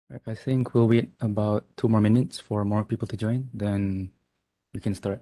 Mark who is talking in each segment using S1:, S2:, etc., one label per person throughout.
S1: I think we'll wait about 2 more minutes for more people to join, then we can start.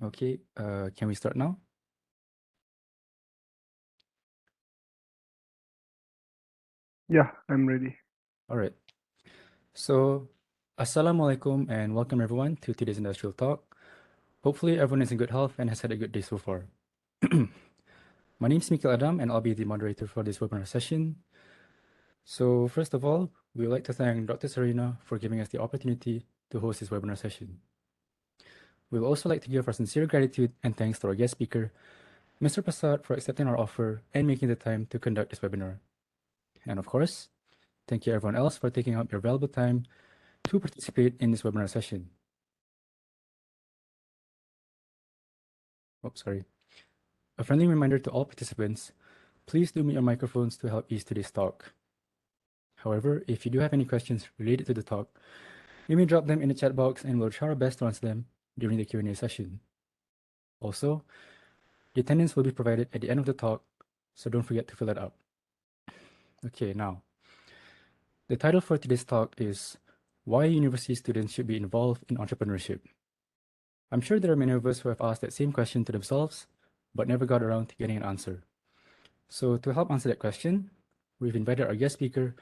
S1: Okay, can we start now?
S2: Yeah, I'm ready.
S1: All right. So, Assalamualaikum and welcome everyone to today's Industrial Talk. Hopefully everyone is in good health and has had a good day so far. My name is Mikhel Adam and I'll be the moderator for this webinar session. So first of all, we would like to thank Dr. Sarina for giving us the opportunity to host this webinar session. We would also like to give our sincere gratitude and thanks to our guest speaker, Mr. Prasad, for accepting our offer and making the time to conduct this webinar. And of course, thank you everyone else for taking out your valuable time to participate in this webinar session. Oh, sorry. A friendly reminder to all participants, please do mute your microphones to help ease today's talk. However, if you do have any questions related to the talk, you may drop them in the chat box and we'll try our best to answer them during the Q&A session. Also, the attendance will be provided at the end of the talk, so don't forget to fill it out. Okay, now, the title for today's talk is Why University Students Should Be Involved in Entrepreneurship. I'm sure there are many of us who have asked that same question to themselves, but never got around to getting an answer. So to help answer that question, we've invited our guest speaker,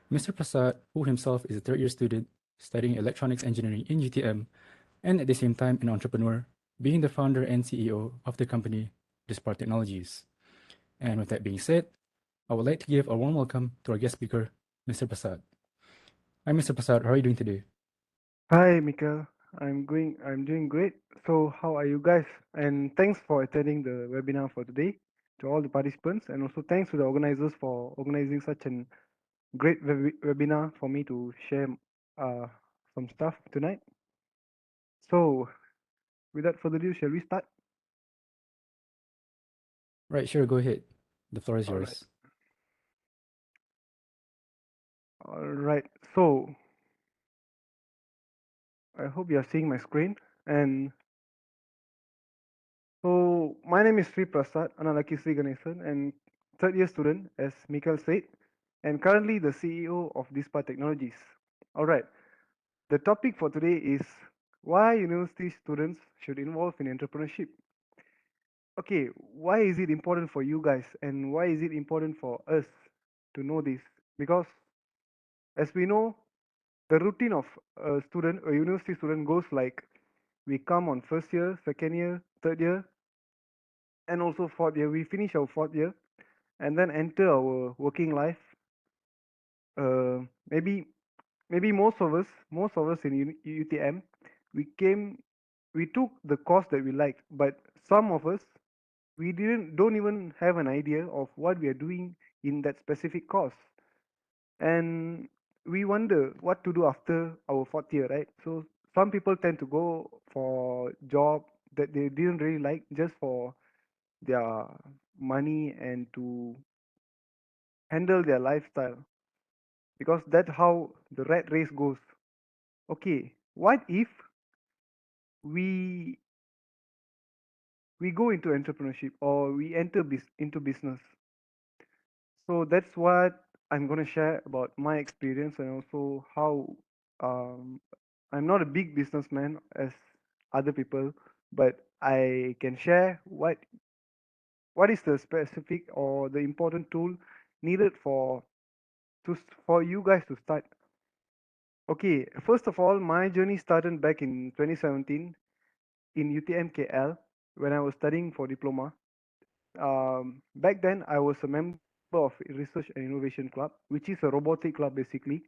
S1: Mr. Prasad, who himself is a third-year student studying electronics engineering in GTM, and at the same time an entrepreneur, being the founder and CEO of the company DISPAR Technologies. And with that being said, I would like to give a warm welcome to our guest speaker, Mr. Prasad. Hi, Mr. Prasad. How are you doing today?
S2: Hi, Mikhel. I'm doing great. So how are you guys? And thanks for attending the webinar for today to all the participants, and also thanks to the organizers for organizing such an great webinar for me to share uh, some stuff tonight. So without further ado, shall we start?
S1: Right, sure, go ahead. The floor is
S2: All right.
S1: yours.
S2: All right. So I hope you are seeing my screen. And so my name is Sri Prasad, Analaki Sri Ganesan, and third year student, as Mikhel said, and currently the CEO of DISPAR Technologies. All right. The topic for today is why university students should involve in entrepreneurship. Okay, why is it important for you guys and why is it important for us to know this? Because as we know, the routine of a university student goes like we come on first year, second year, third year, and also fourth year. We finish our fourth year and then enter our working life. Uh, maybe maybe most of us in UTM, we came, we took the course that we liked, but some of us we don't even have an idea of what we are doing in that specific course, and we wonder what to do after our fourth year, right? So some people tend to go for job that they didn't really like just for their money and to handle their lifestyle because that's how the rat race goes. Okay, what if we we go into entrepreneurship or we enter into business? So that's what I'm going to share about my experience and also how um, I'm not a big businessman as other people, but I can share what is the specific or the important tool needed for you guys to start. Okay, first of all, my journey started back in 2017 in UTM KL when I was studying for diploma. Back then, I was a member of Research and Innovation Club, which is a robotic club basically,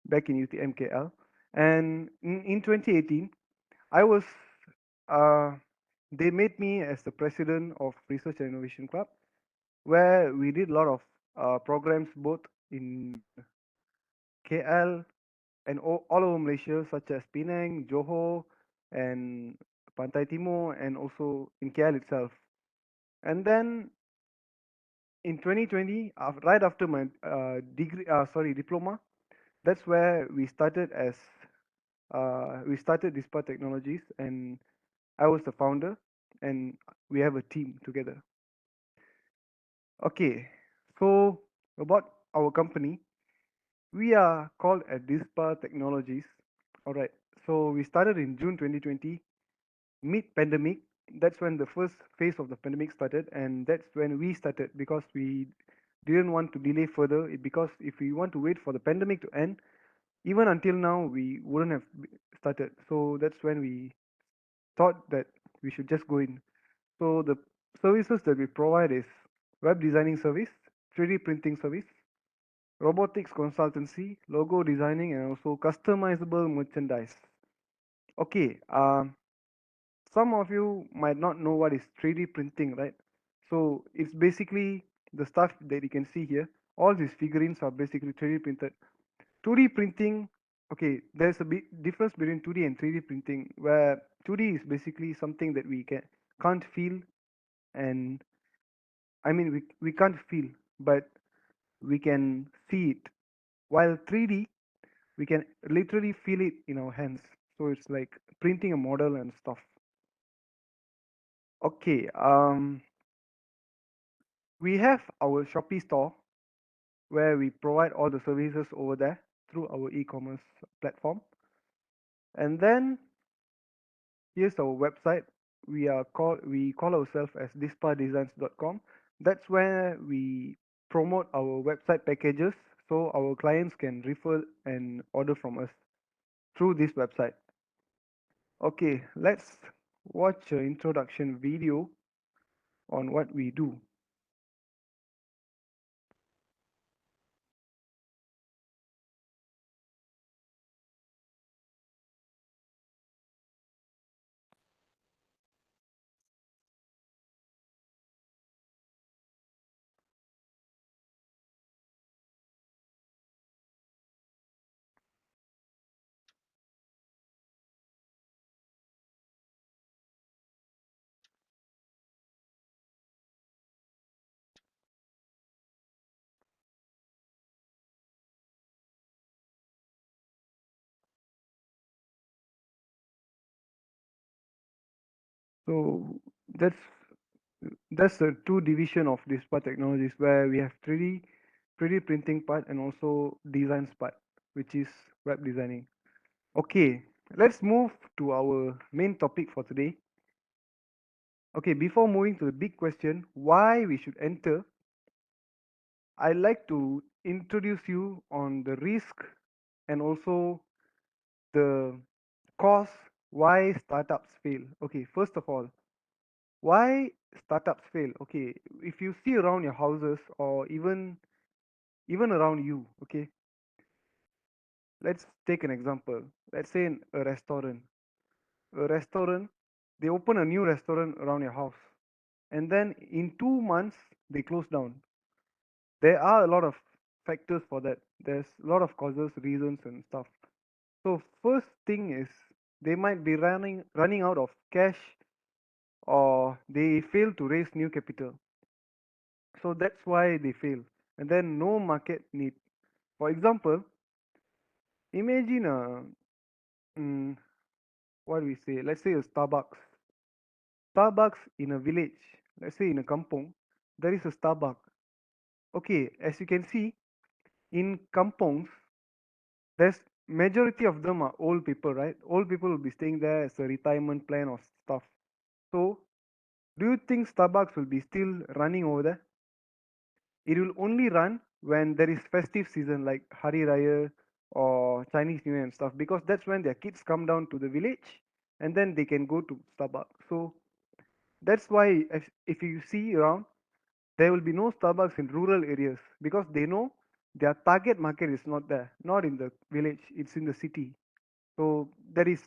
S2: back in UTM KL. And in 2018, I was, uh, they made me as the president of Research and Innovation Club, where we did a lot of programs both in KL and all over Malaysia, such as Penang, Johor, and Pantai Timur, and also in KL itself. And then in 2020, right after my diploma, that's where we started DISPAR Technologies, and I was the founder, and we have a team together. Okay, so about our company, we are called at DISPAR Technologies. All right, so we started in June 2020, mid-pandemic. That's when the first phase of the pandemic started, and that's when we started because we didn't want to delay further. Because if we want to wait for the pandemic to end, even until now, we wouldn't have started. So that's when we thought that we should just go in. So the services that we provide is web designing service, 3D printing service, robotics consultancy, logo designing, and also customizable merchandise. Okay, some of you might not know what is 3D printing, right? So it's basically the stuff that you can see here. All these figurines are basically 3D printed. 2D printing, okay, there's a big difference between 2D and 3D printing, where 2D is basically something that we can't feel, and I mean we can't feel, but we can see it. While 3D, we can literally feel it in our hands. So it's like printing a model and stuff. Okay, we have our Shopee store where we provide all the services over there through our e-commerce platform. And then here's our website. We call ourselves as dispardesigns.com. That's where we promote our website packages so our clients can refer and order from us through this website. Okay, let's watch an introduction video on what we do. So that's that's the two division of DISPAR technologies where we have 3D printing part and also designs part, which is web designing. Okay, let's move to our main topic for today. Okay, before moving to the big question, why we should enter, I'd like to introduce you on the risk and also the cause why startups fail. Okay, first of all, why startups fail? Okay, if you see around your houses or even around you, okay, let's take an example. Let's say in a restaurant. A restaurant, they open a new restaurant around your house, and then in 2 months they close down. There are a lot of factors for that. There's a lot of causes, reasons, and stuff. So first thing is they might be running out of cash or they fail to raise new capital. So that's why they fail. And then no market need. For example, imagine mm, what do we say? Let's say a Starbucks. Starbucks in a village. Let's say in a kampong, there is a Starbucks. Okay, as you can see, in kampongs, there's majority of them are old people, right? Old people will be staying there as a retirement plan or stuff. So, do you think Starbucks will be still running over there? It will only run when there is festive season like Hari Raya or Chinese New Year and stuff because that's when their kids come down to the village and then they can go to Starbucks. So that's why if you see around, there will be no Starbucks in rural areas because they know their target market is not there, not in the village, it's in the city. So that is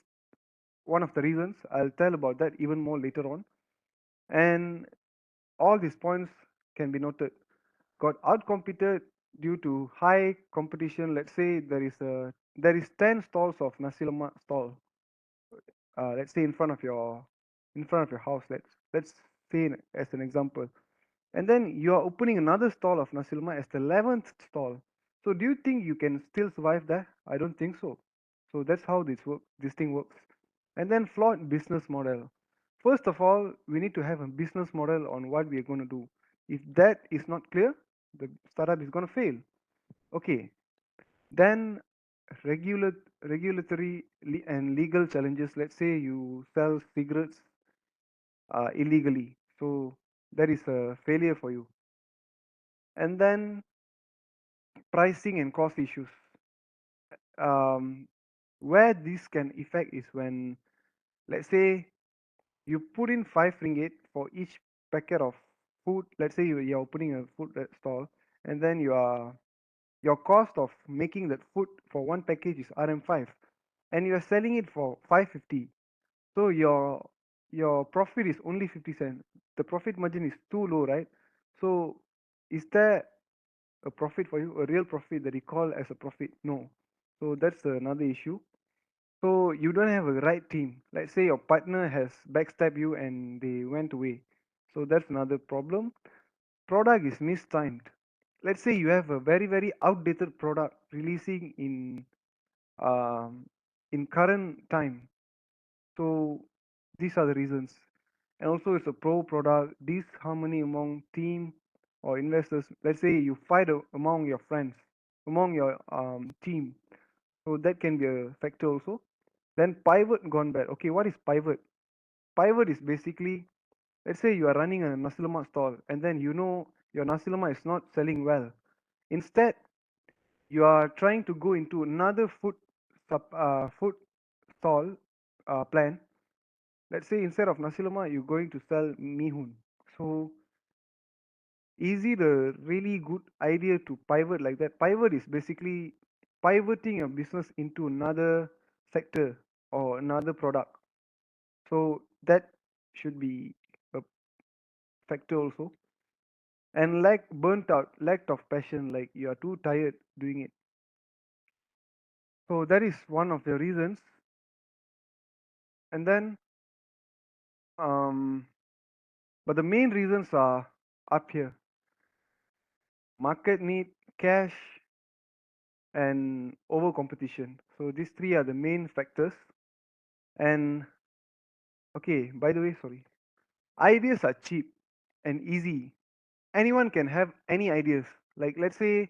S2: one of the reasons. I'll tell about that even more later on. And all these points can be noted. Got outcompeted due to high competition. Let's say there is 10 stalls of nasi lemak stall. Let's say in front of your house. Let's say as an example. And then you are opening another stall of nasi lemak as the 11th stall. So do you think you can still survive there? I don't think so. So that's how this thing works. And then flawed business model. First of all, we need to have a business model on what we are going to do. If that is not clear, the startup is going to fail. Okay. Then regulatory and legal challenges. Let's say you sell cigarettes illegally. So that is a failure for you. And then pricing and cost issues. Um, where this can affect is when, let's say, you put in 5 ringgit for each packet of food. Let's say you're opening a food stall, and then your cost of making that food for one package is RM5, and you're selling it for 550. So your profit is only 50 cents. The profit margin is too low, right? So is there a profit for you, a real profit that you call as a profit? No. So that's another issue. So you don't have a right team. Let's say your partner has backstabbed you and they went away. So that's another problem. Product is mistimed. Let's say you have a very outdated product releasing um, in current time. So these are the reasons. And also it's a pro product, disharmony among team or investors. Let's say you fight among your friends, among your team. So that can be a factor also. Then pivot gone bad. Okay, what is pivot? Pivot is basically, let's say you are running a nasi lemak stall and then you know your nasi lemak is not selling well. Instead, you are trying to go into another food stall plan. Let's say instead of nasi lemak, you're going to sell mihun. So is it a really good idea to pivot like that? Pivot is basically pivoting your business into another sector or another product. So that should be a factor also. And like burnt out, lack of passion, like you are too tired doing it. So that is one of the reasons. And then, um, but the main reasons are up here: market need, cash, and over competition. So these three are the main factors. And okay, by the way, sorry. Ideas are cheap and easy. Anyone can have any ideas. Like, let's say,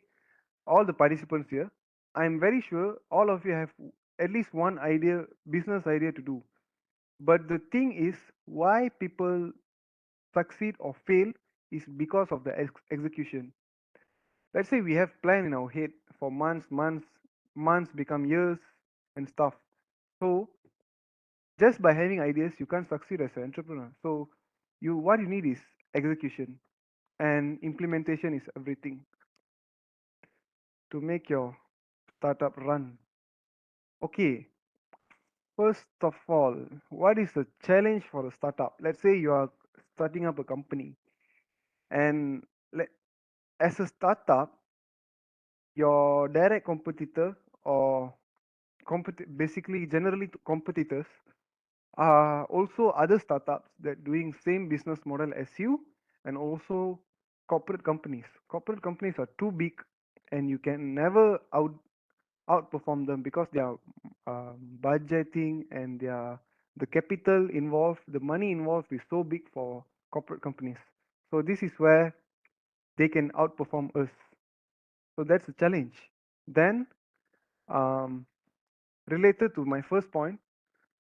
S2: all the participants here, I'm very sure all of you have at least one idea, business idea to do. But the thing is, why people succeed or fail is because of the execution. Let's say we have plan in our head for months become years and stuff. So just by having ideas, you can't succeed as an entrepreneur. So what you need is execution, and implementation is everything to make your startup run. Okay, first of all, what is the challenge for a startup? Let's say you are starting up a company, and let, as a startup, your direct competitor or basically generally competitors are also other startups that doing same business model as you, and also corporate companies. Corporate companies are too big, and you can never outperform them because their budgeting and the capital involved, the money involved is so big for corporate companies. So this is where they can outperform us. So that's a challenge. Then, um, related to my first point,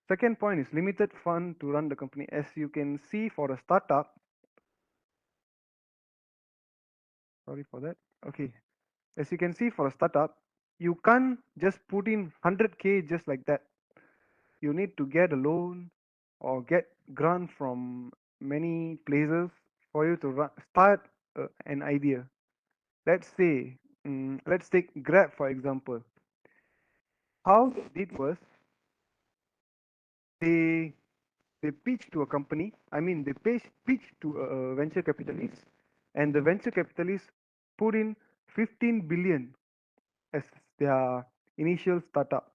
S2: second point is limited fund to run the company. As you can see for a startup, sorry for that. Okay, as you can see for a startup, you can't just put in 100K just like that. You need to get a loan or get grant from many places for you to start an idea. Let's say, let's take Grab for example. How they did was they they pitched to a company. I mean, they pitched to a venture capitalist, and the venture capitalist put in 15 billion as their initial startup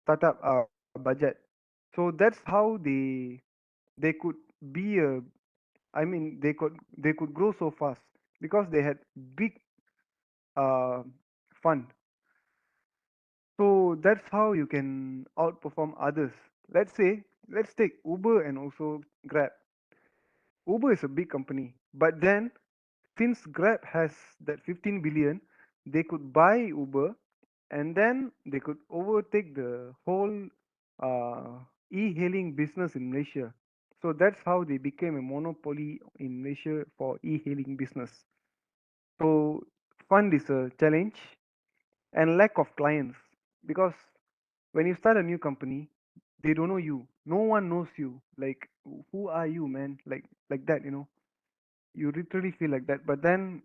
S2: budget. So that's how they could be a. I mean, they could grow so fast because they had big uh, fund. So that's how you can outperform others. Let's take Uber and also Grab. Uber is a big company, but then since Grab has that 15 billion, they could buy Uber, and then they could overtake the whole uh, e-hailing business in Malaysia. So that's how they became a monopoly in Malaysia for e-hailing business. So fund is a challenge, and lack of clients, because when you start a new company, they don't know you. No one knows you. Like, who are you, man? Like that, you literally feel like that. But then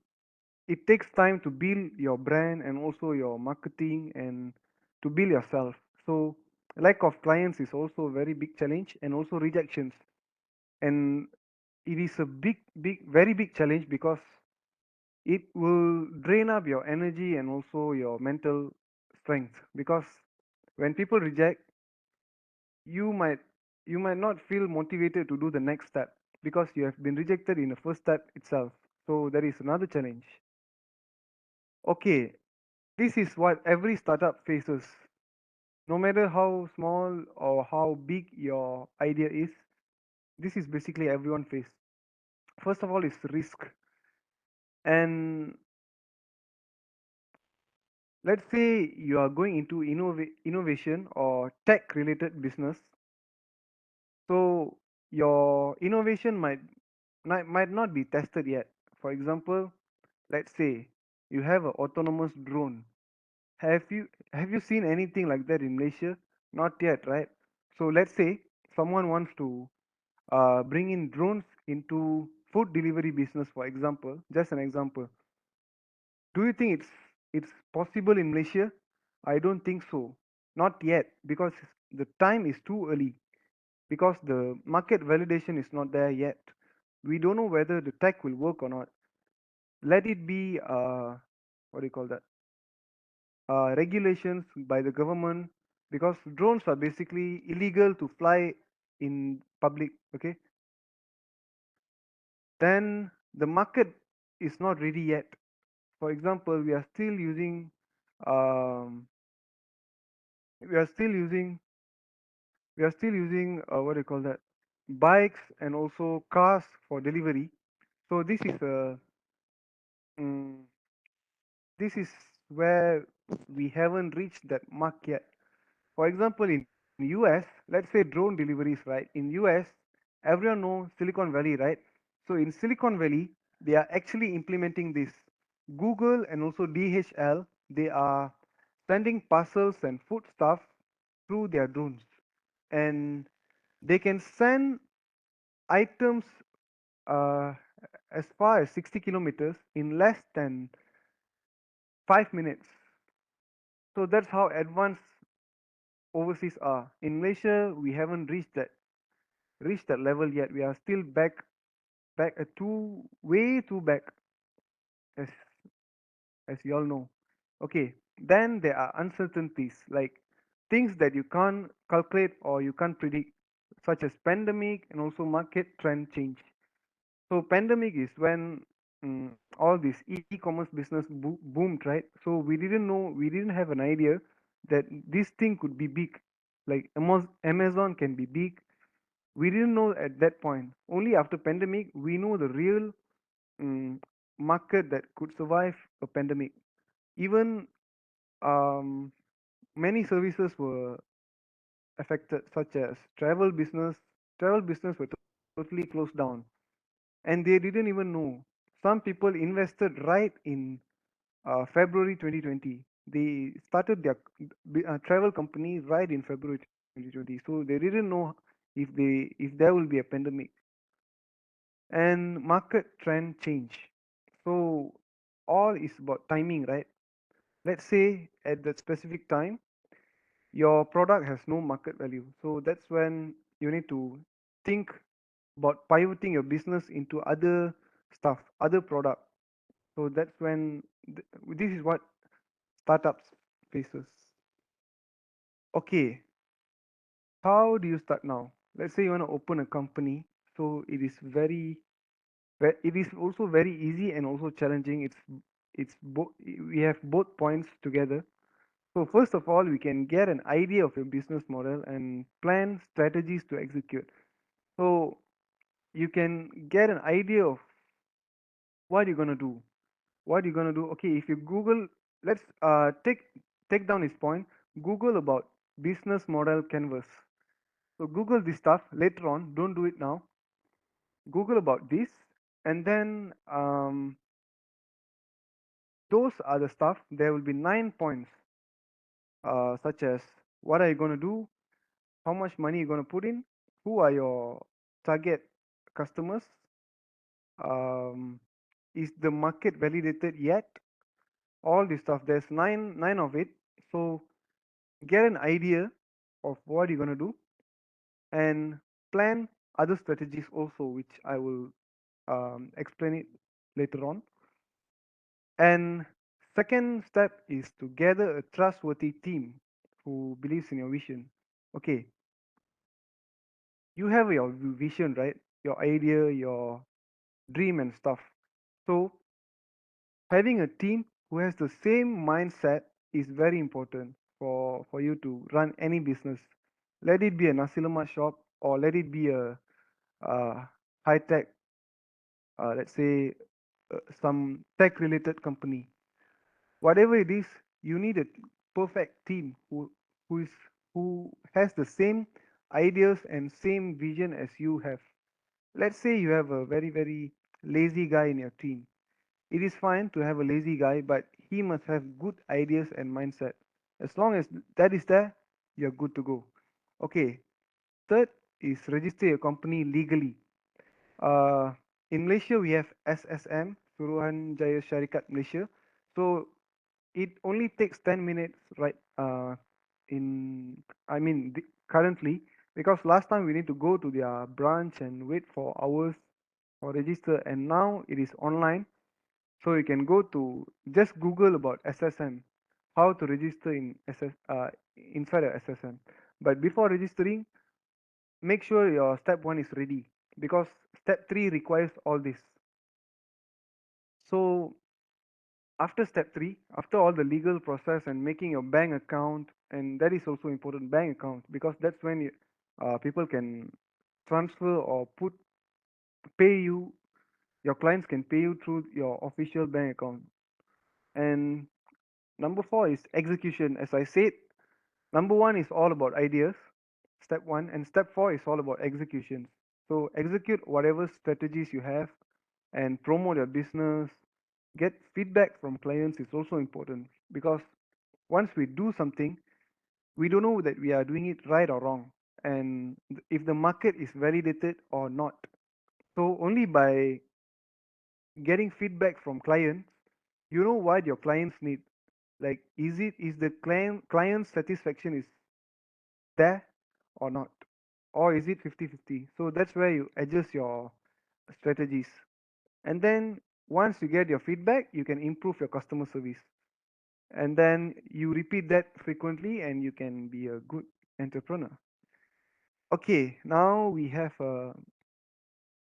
S2: it takes time to build your brand and also your marketing and to build yourself. So lack of clients is also a very big challenge, and also rejections. And it is a very big challenge because it will drain up your energy and also your mental strength, because when people reject, you might you might not feel motivated to do the next step because you have been rejected in the first step itself. So there is another challenge. Okay, this is what every startup faces. No matter how small or how big your idea is, this is basically everyone face. First of all is risk. And let's say you are going into innovation or tech related business. So your innovation might not be tested yet. For example, let's say you have an autonomous drone. Have you seen anything like that in Malaysia? Not yet, right? So let's say someone wants to bring in drones into food delivery business, for example. Just an example. Do you think it's possible in Malaysia? I don't think so. Not yet, because the time is too early, because the market validation is not there yet. We don't know whether the tech will work or not. Let it be what do you call that? Regulations by the government, because drones are basically illegal to fly in public. Okay, then the market is not ready yet. For example, um, we are still using what do you call that? bikes and also cars for delivery. So mm, this is where we haven't reached that mark yet. For example, in US, let's say drone deliveries, right? In US, everyone knows Silicon Valley, right? So in Silicon Valley, they are actually implementing this. Google and also DHL, they are sending parcels and food stuff through their drones. And they can send items uh, as far as 60 kilometers in less than 5 minutes. So that's how advanced overseas are. In Malaysia, we haven't reached that level yet. We are still back too way too back, as as you all know. Okay, then there are uncertainties like things that you can't calculate or you can't predict, such as pandemic and also market trend change. So pandemic is when all this e-commerce business boomed, right? So we didn't have an idea that this thing could be big, like Amazon can be big. We didn't know at that point. Only after pandemic we know the real mm, market that could survive a pandemic. Even um, many services were affected, such as travel business. Travel business were totally closed down, and they didn't even know. Some people invested right in February 2020. They started their travel company right in February 2020, so they didn't know if there will be a pandemic. And market trend change. So all is about timing, right? Let's say at that specific time your product has no market value, so that's when you need to think about pivoting your business into other stuff, other product. So that's when this is what startups faces. Okay, how do you start now? Let's say you want to open a company. So it is also very easy and also challenging. We have both points together. So first of all, we can get an idea of your business model and plan strategies to execute. So you can get an idea of what you're gonna do. What you're gonna do. Okay, if you Google, let's take down this point. Google about business model canvas. So Google this stuff later on. Don't do it now. Google about this, and then those are the stuff. There will be 9 points, such as what are you gonna do, how much money you're gonna put in, who are your target customers, um, is the market validated yet, all this stuff. There's nine of it. So get an idea of what you're gonna do and plan other strategies also, which I will explain it later on. And second step is to gather a trustworthy team who believes in your vision. Okay, you have your vision, right? Your idea, your dream and stuff. So having a team who has the same mindset is very important for you to run any business. Let it be a nasi lemak shop or let it be a high tech, let's say some tech related company. Whatever it is, you need a perfect team who is who has the same ideas and same vision as you have. Let's say you have a very lazy guy in your team. It is fine to have a lazy guy, but he must have good ideas and mindset. As long as that is there, you're good to go. Okay. Third is register your company legally. Uh, in Malaysia, we have SSM, Suruhanjaya Syarikat Malaysia. So it only takes 10 minutes, right? In I mean, currently, because last time we need to go to their branch and wait for hours for register, and now it is online. So you can go to just Google about SSM, how to register in inside a SSM. But before registering, make sure your step one is ready because step three requires all this. So after step three, after all the legal process and making your bank account, and that is also important, bank account, because that's when people can transfer or pay you, your clients can pay you through your official bank account. And number four is execution. As I said, number one is all about ideas, step one, and step four is all about executions. So execute whatever strategies you have and promote your business. Get feedback from clients is also important because once we do something, we don't know that we are doing it right or wrong, and if the market is validated or not. So only by getting feedback from clients, you know what your clients need. Like, is the client satisfaction is there or not, or is it 50-50? So that's where you adjust your strategies, and then once you get your feedback, you can improve your customer service, and then you repeat that frequently, and you can be a good entrepreneur. Okay, now we have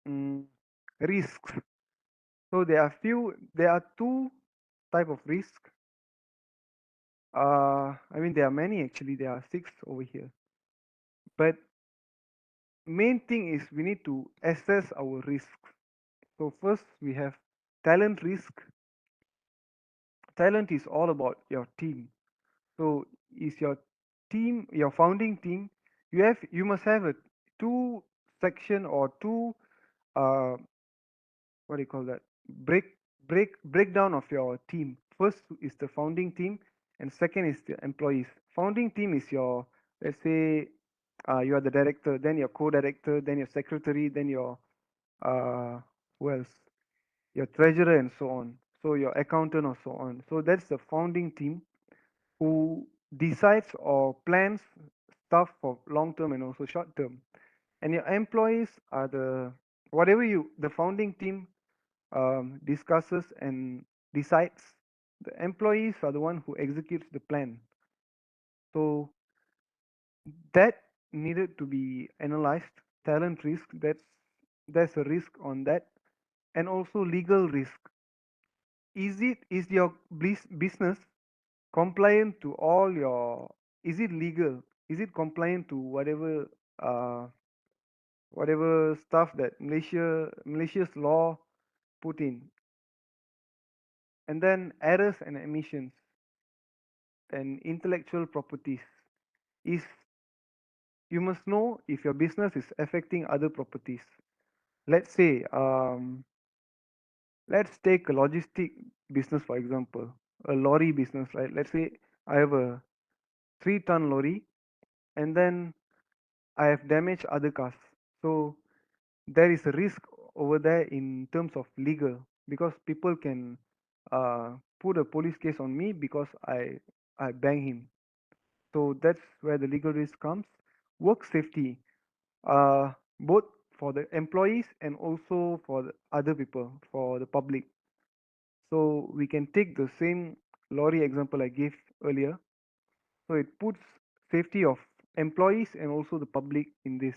S2: mm, risks. So there are two type of risk. I mean, there are many actually. There are six over here. But main thing is we need to assess our risks. So first we have talent risk. Talent is all about your team. So is your team, your founding team, you must have a two section or two uh what do you call that, break breakdown of your team. First is the founding team, and second is the employees. Founding team is your, let's say, you are the director, then your co-director, then your secretary, then your uh who else, your treasurer, and so on, so your accountant or so on. So that's the founding team who decides or plans stuff for long term and also short term. And your employees are whatever the founding team discusses and decides. The employees are the one who executes the plan. So that needed to be analyzed. Talent risk, there's a risk on that, and also legal risk. Is your business compliant to all your? Is it legal? Is it compliant to uh, whatever stuff that Malaysia's law put in? And then errors and emissions and intellectual properties is, you must know if your business is affecting other properties. Let's say, let's take a logistic business for example, a lorry business, right? Let's say I have a 3-ton lorry, and then I have damaged other cars. So there is a risk over there in terms of legal, because people can put a police case on me because I bang him. So that's where the legal risk comes. Work safety, both for the employees and also for the other people, for the public. So we can take the same lorry example I gave earlier. So it puts safety of employees and also the public in this.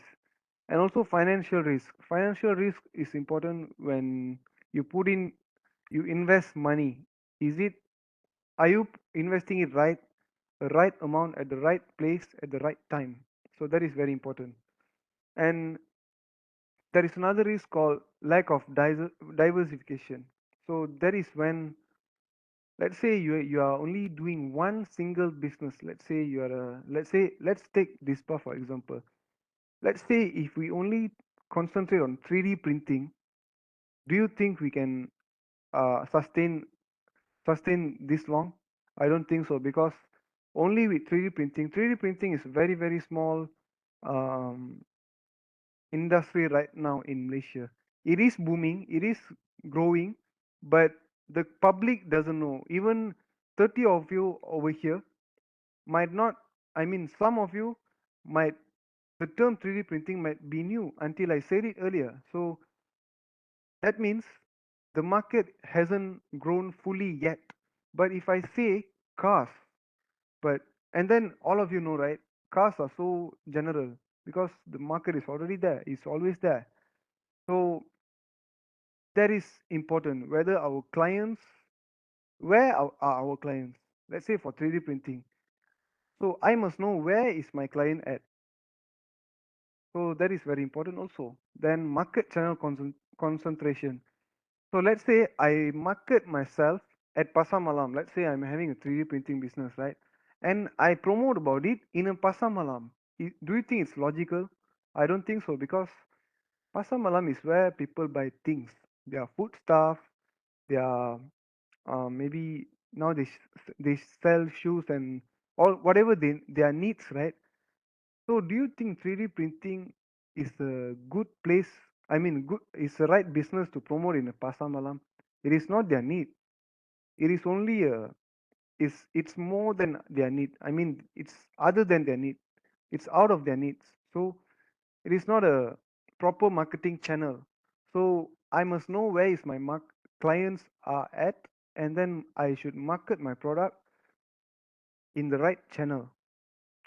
S2: And also financial risk. Financial risk is important when you put in, you invest money. Is it, are you investing it right, the right amount at the right place at the right time? So that is very important. And there is another risk called lack of diversification. So that is when, let's say you are only doing one single business. Let's say you are let's take DISPAR for example. Let's say if we only concentrate on 3D printing, do you think we can sustain this long? I don't think so, because only with 3D printing is very very small um, industry right now in Malaysia. It is booming, it is growing, but the public doesn't know. Even 30 of you over here might not, I mean, some of you might, the term 3D printing might be new until I said it earlier. So that means the market hasn't grown fully yet. But if I say cars, but and then all of you know, right? Cars are so general because the market is already there. It's always there. So that is important. Whether our clients, where are our clients? Let's say for 3D printing. So I must know where is my client at. So that is very important also. Then market channel concentration. So let's say I market myself at Pasar Malam. Let's say I'm having a 3D printing business, right? And I promote about it in a Pasar Malam. Do you think it's logical? I don't think so, because Pasar Malam is where people buy things, their food stuff, their maybe now they sell shoes and all whatever their needs, right? So do you think 3D printing is a good place? I mean, good is the right business to promote in a Pasar Malam? It is not their need. It is only a it's more than their need. I mean, it's other than their need. It's out of their needs. So it is not a proper marketing channel. So I must know where is my clients are at, and then I should market my product in the right channel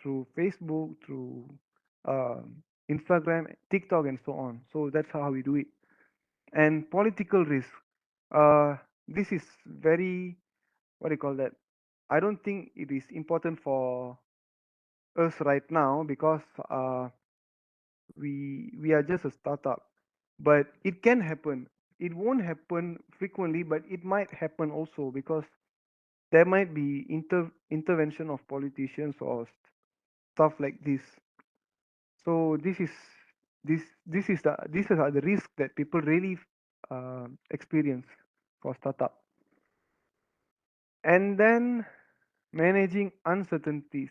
S2: through Facebook, through Instagram, TikTok, and so on. So that's how we do it. And political risk. This is very, what do you call that? I don't think it is important for us right now, because we are just a startup. But it can happen. It won't happen frequently, but it might happen also, because there might be intervention of politicians or stuff like this. So these are the risks that people really experience for startup. And then managing uncertainties.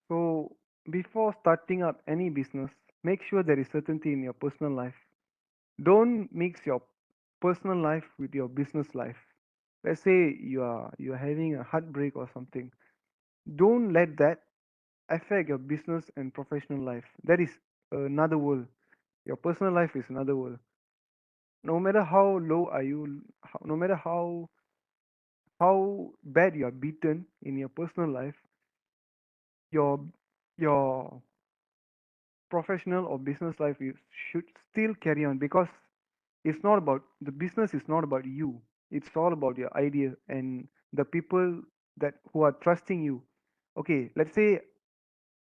S2: So before starting up any business, make sure there is certainty in your personal life. Don't mix your personal life with your business life. Let's say you're having a heartbreak or something. Don't let that affect your business and professional life. That is another world. Your personal life is another world. No matter how low are you, no matter how bad you are beaten in your personal life, your your professional or business life, you should still carry on, because it's not about the business is not about you. It's all about your idea and the people that who are trusting you. Okay, let's say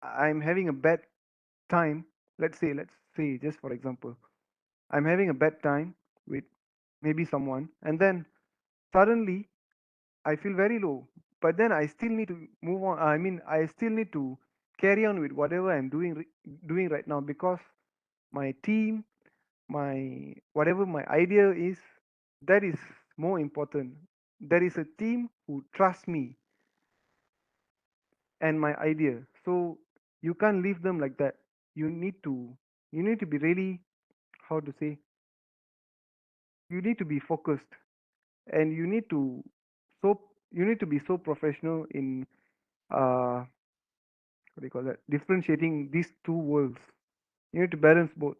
S2: I'm having a bad time. Let's say just for example, I'm having a bad time with maybe someone, and then suddenly I feel very low, but then I still need to move on. I mean, I still need to carry on with whatever I'm doing right now, because my team, my whatever my idea is, that is more important. There is a team who trusts me and my idea, so you can't leave them like that. You need to you need to be really, how to say, you need to be focused, and so you need to be so professional in what do you call that, differentiating these two worlds. You need to balance both.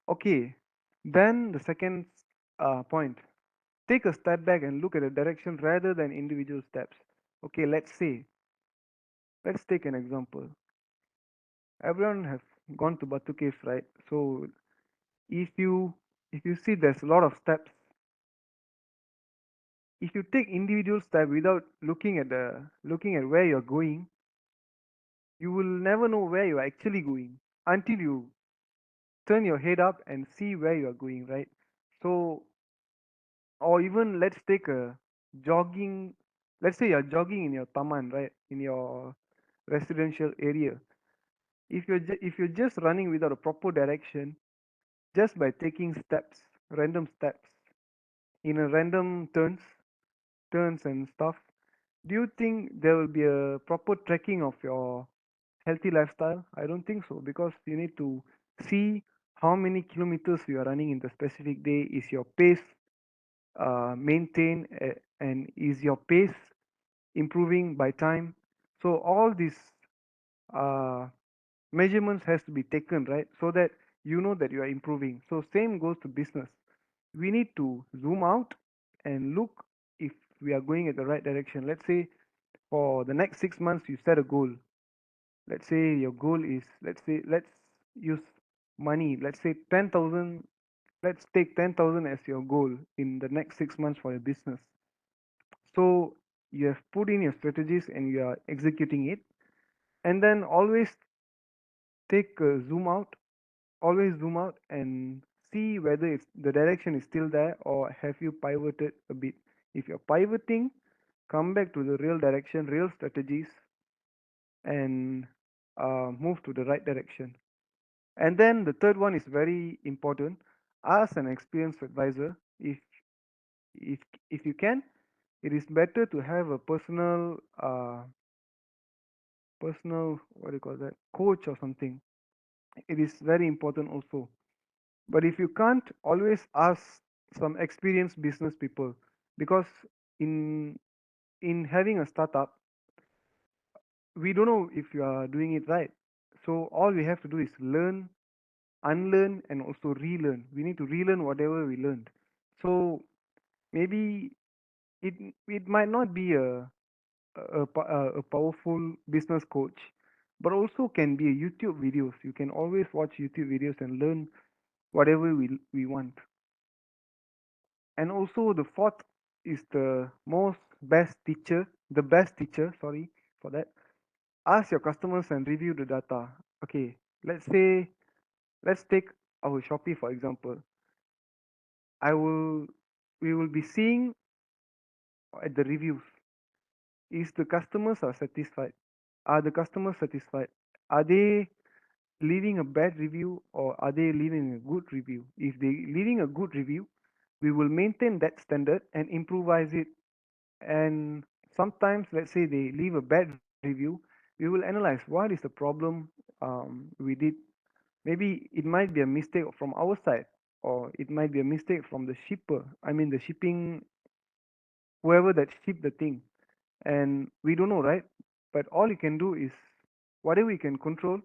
S2: Okay, then the second point, take a step back and look at the direction rather than individual steps. Okay, let's take an example. Everyone has gone to Batu Caves, right? So if you if you see there's a lot of steps, if you take individual step without looking at where you're going, you will never know where you're actually going until you turn your head up and see where you are going, right? So, or even let's take a jogging. Let's say you're jogging in your taman, right, in your residential area. If you're just running without a proper direction, just by taking steps, random steps in a random turns and stuff, do you think there will be a proper tracking of your healthy lifestyle? I don't think so, because you need to see how many kilometers you are running in the specific day. Is your pace maintained, and is your pace improving by time? So all these uh, measurements has to be taken, right, so that you know that you are improving. So same goes to business. We need to zoom out and look if we are going at the right direction. Let's say for the next 6 months you set a goal. Let's say your goal is, let's use money, let's say 10,000. Let's take 10,000 as your goal in the next 6 months for your business. So you have put in your strategies and you are executing it. And then always take a zoom out always zoom out and see whether it's the direction is still there or have you pivoted a bit. If you're pivoting, come back to the real direction, real strategies, and move to the right direction. And then the third one is very important. Ask an experienced advisor. If if you can, it is better to have a personal, what do you call that, coach or something. It is very important also. But if you can't, always ask some experienced business people, because in in having a startup, we don't know if you are doing it right. So all we have to do is learn, unlearn, and also relearn. We need to relearn whatever we learned. So maybe it it might not be a powerful business coach, but also can be a YouTube videos. You can always watch YouTube videos and learn whatever we want. And also the fourth is the most best teacher, the best teacher, sorry for that. Ask your customers and review the data. Okay, let's say, let's take our Shopee for example. I will We will be seeing at the reviews, is the customers are satisfied? Are the customers satisfied? Are they leaving a bad review or are they leaving a good review? If they leaving a good review, we will maintain that standard and improvise it. And sometimes, let's say they leave a bad review, we will analyze what is the problem we did. Maybe it might be a mistake from our side, or it might be a mistake from the shipper. I mean, the shipping, whoever that shipped the thing, and we don't know, right? But all you can do is whatever you can control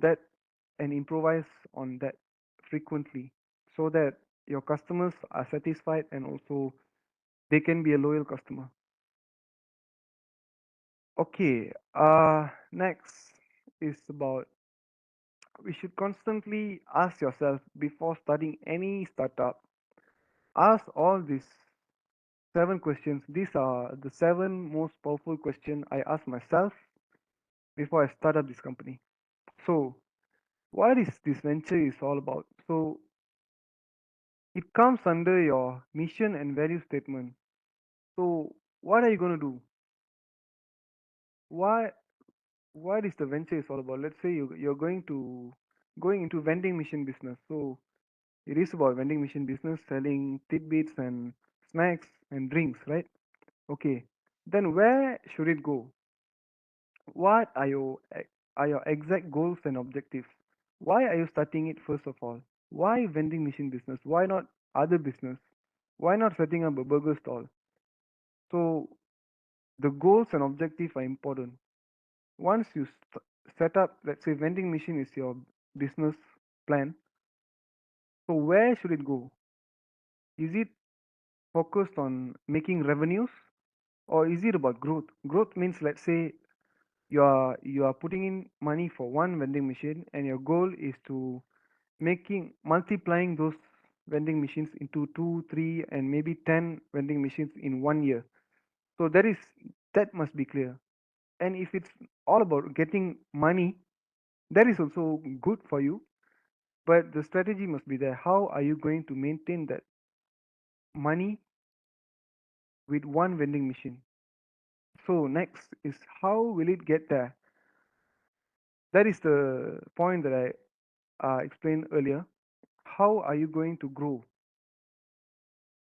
S2: that and improvise on that frequently, so that your customers are satisfied and also they can be a loyal customer. Okay, next is about, we should constantly ask yourself before starting any startup. Ask all these 7 questions. These are the 7 most powerful questions I ask myself before I start up this company. So, what is this venture is all about? So, it comes under your mission and value statement. So, what are you going to do? Why what is the venture is all about? Let's say you're going into vending machine business. So, it is about vending machine business, selling tidbits and snacks and drinks, right? Okay. Then where should it go? What are your exact goals and objectives? Why are you starting it first of all? Why vending machine business? Why not other business? Why not setting up a burger stall? So the goals and objective are important. Once you set up, let's say vending machine is your business plan. So where should it go? Is it focused on making revenues, or is it about growth? Growth means, let's say you are putting in money for one vending machine and your goal is to making multiplying those vending machines into 2 3 and maybe 10 vending machines in 1 year. So that must be clear. And if it's all about getting money, that is also good for you, but the strategy must be there. How are you going to maintain that money with one vending machine? So next is, how will it get there? That is the point that I explained earlier. How are you going to grow?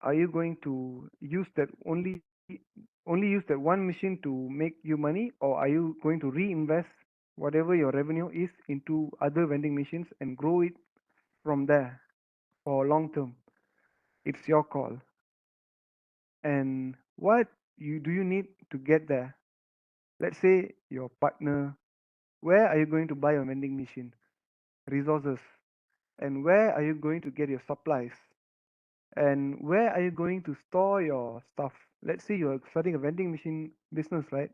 S2: Are you going to use that only use that one machine to make you money, or are you going to reinvest whatever your revenue is into other vending machines and grow it from there for long term? It's your call. And what you need to get there? Let's say your partner. Where are you going to buy a vending machine? Resources. And where are you going to get your supplies? And where are you going to store your stuff? Let's say you're starting a vending machine business, right?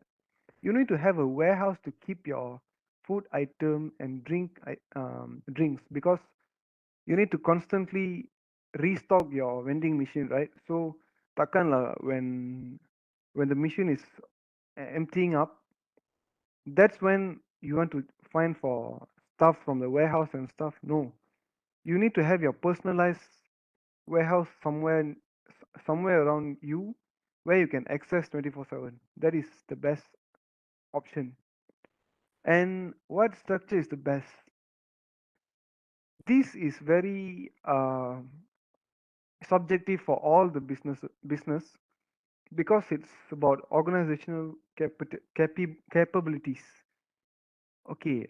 S2: You need to have a warehouse to keep your food item and drinks, because you need to constantly restock your vending machine, right? So takkan lah, when the machine is emptying up, that's when you want to find for stuff from the warehouse and stuff. No, you need to have your personalized warehouse somewhere around you where you can access 24/7. That is the best option. And what structure is the best? This is very subjective for all the business because it's about organizational capabilities. Okay,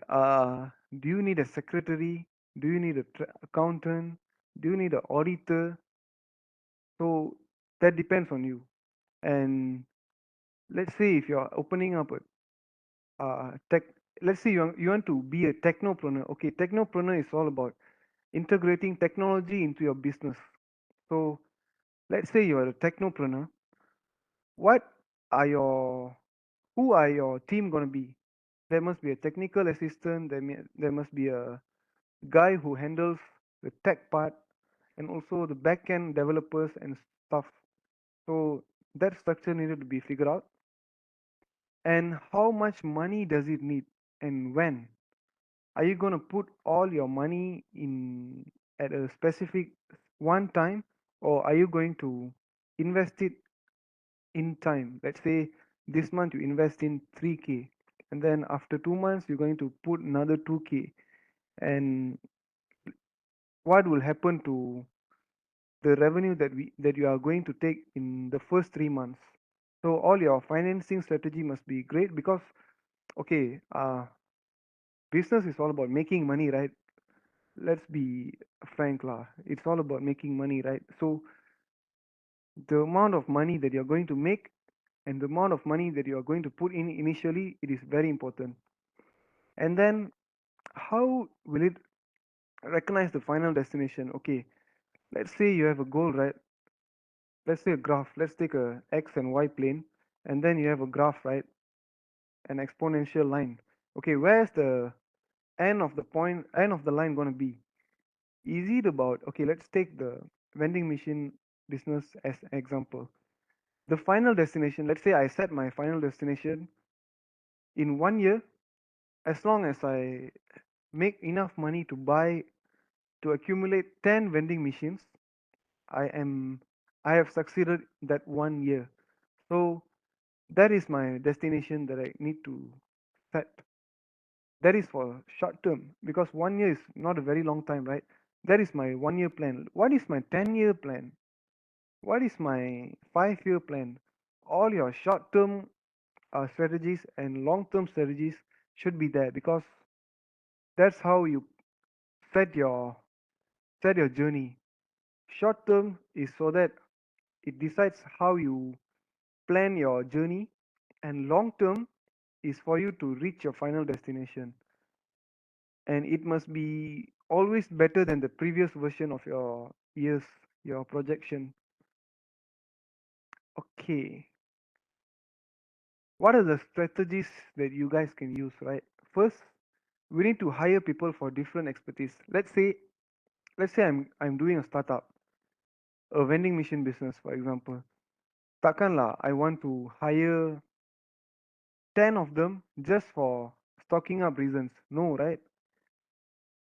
S2: do you need a secretary? Do you need a accountant? Do you need an auditor? So that depends on you. And let's say if you're opening up a tech, let's say you want to be a technopreneur. Okay, technopreneur is all about integrating technology into your business. So let's say you are a technopreneur. What are your who are your team gonna be? There must be a technical assistant. There must be a guy who handles the tech part and also the backend developers and stuff. So that structure needed to be figured out. And how much money does it need and when? Are you going to put all your money in at a specific one time, or are you going to invest it in time? Let's say this month you invest in 3K, and then after 2 months you're going to put another 2K. And what will happen to the revenue that you are going to take in the first 3 months? So all your financing strategy must be great because okay, business is all about making money, right? Let's be frank lah. It's all about making money, right? So the amount of money that you're going to make and the amount of money that you're going to put in initially, it is very important. And then how will it recognize the final destination? Okay, let's say you have a goal, right? Let's say a graph. Let's take a x and y plane, and then you have a graph, right? An exponential line. Okay, where's the end of the line going to be? Is it about, okay, let's take the vending machine business as an example. The final destination, let's say I set my final destination in 1 year. As long as I make enough money to accumulate 10 vending machines, i am I have succeeded that 1 year. So that is my destination that I need to set. That is for short term because 1 year is not a very long time, right? That is my 1 year plan. What is my 10-year plan? What is my 5 year plan? All your short term strategies and long term strategies should be there because that's how you set your set your journey. Short term is so that it decides how you plan your journey, and long term is for you to reach your final destination. And it must be always better than the previous version of your years, your projection. Okay, what are the strategies that you guys can use, right? First, we need to hire people for different expertise. Let's say I'm doing a startup, a vending machine business, for example. Takkan lah, I want to hire 10 of them just for stocking up reasons. No, right?